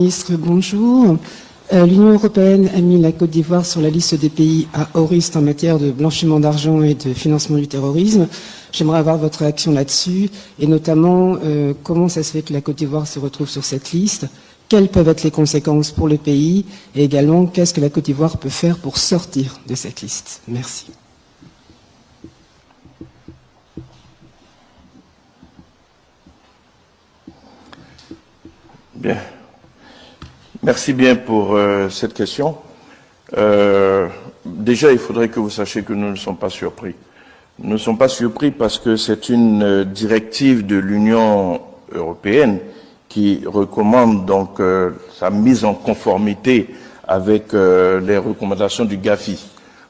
Ministre, bonjour. L'Union européenne a mis la Côte d'Ivoire sur la liste des pays à haut risque en matière de blanchiment d'argent et de financement du terrorisme. J'aimerais avoir votre réaction là-dessus, et notamment comment ça se fait que la Côte d'Ivoire se retrouve sur cette liste, quelles peuvent être les conséquences pour le pays, et également qu'est-ce que la Côte d'Ivoire peut faire pour sortir de cette liste. Merci. Bien. Merci bien pour cette question. Déjà, il faudrait que vous sachiez que nous ne sommes pas surpris. Nous ne sommes pas surpris parce que c'est une directive de l'Union européenne qui recommande donc sa mise en conformité avec les recommandations du GAFI.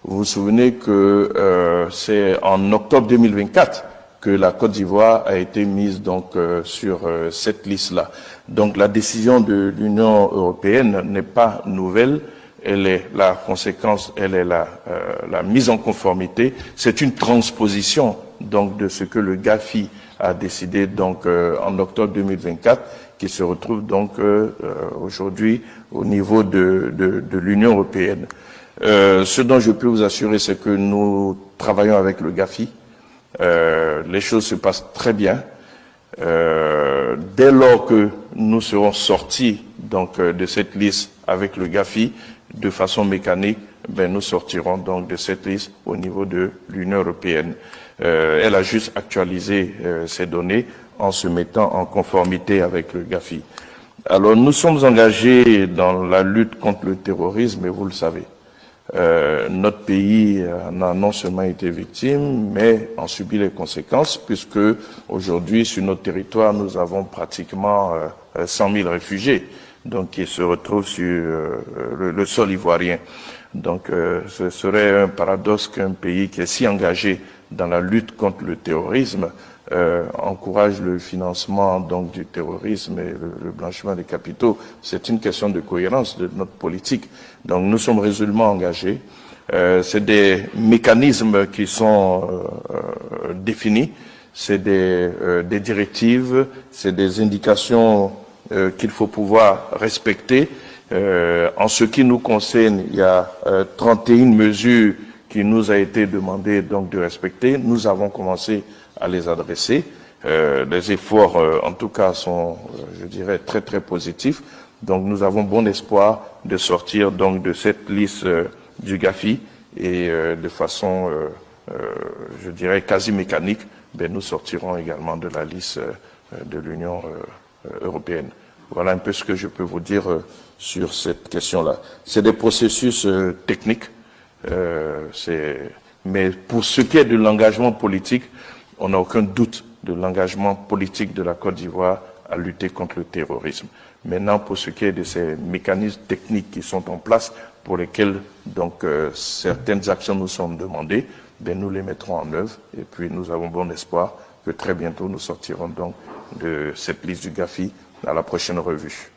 Vous vous souvenez que c'est en octobre 2024 que la Côte d'Ivoire a été mise donc sur cette liste-là. Donc la décision de l'Union européenne n'est pas nouvelle, elle est la conséquence, elle est la mise en conformité. C'est une transposition donc de ce que le GAFI a décidé donc en octobre 2024, qui se retrouve donc aujourd'hui au niveau de l'Union européenne. Ce dont je peux vous assurer, c'est que nous travaillons avec le GAFI. Les choses se passent très bien. Dès lors que nous serons sortis donc de cette liste avec le GAFI de façon mécanique, nous sortirons donc de cette liste au niveau de l'Union européenne. Elle a juste actualisé ces données en se mettant en conformité avec le GAFI. Alors nous sommes engagés dans la lutte contre le terrorisme, et vous le savez. Notre pays en a non seulement été victime, mais en subit les conséquences, puisque aujourd'hui, sur notre territoire, nous avons pratiquement 100 000 réfugiés, donc qui se retrouvent sur le sol ivoirien. Donc, ce serait un paradoxe qu'un pays qui est si engagé dans la lutte contre le terrorisme encourage le financement donc du terrorisme et le blanchiment des capitaux. C'est une question de cohérence de notre politique. Donc nous sommes résolument engagés. C'est des mécanismes qui sont définis, c'est des directives, c'est des indications qu'il faut pouvoir respecter. En ce qui nous concerne, il y a 31 mesures qui nous a été demandé donc de respecter. Nous avons commencé à les adresser. Les efforts, en tout cas, sont, je dirais, très très positifs. Donc, nous avons bon espoir de sortir donc de cette liste du GAFI et de façon, je dirais, quasi mécanique, nous sortirons également de la liste de l'Union européenne. Voilà un peu ce que je peux vous dire sur cette question-là. C'est des processus techniques. Mais pour ce qui est de l'engagement politique, on n'a aucun doute de l'engagement politique de la Côte d'Ivoire à lutter contre le terrorisme. Maintenant, pour ce qui est de ces mécanismes techniques qui sont en place, pour lesquels donc certaines actions nous sont demandées, nous les mettrons en œuvre, et puis nous avons bon espoir que très bientôt nous sortirons donc de cette liste du GAFI à la prochaine revue.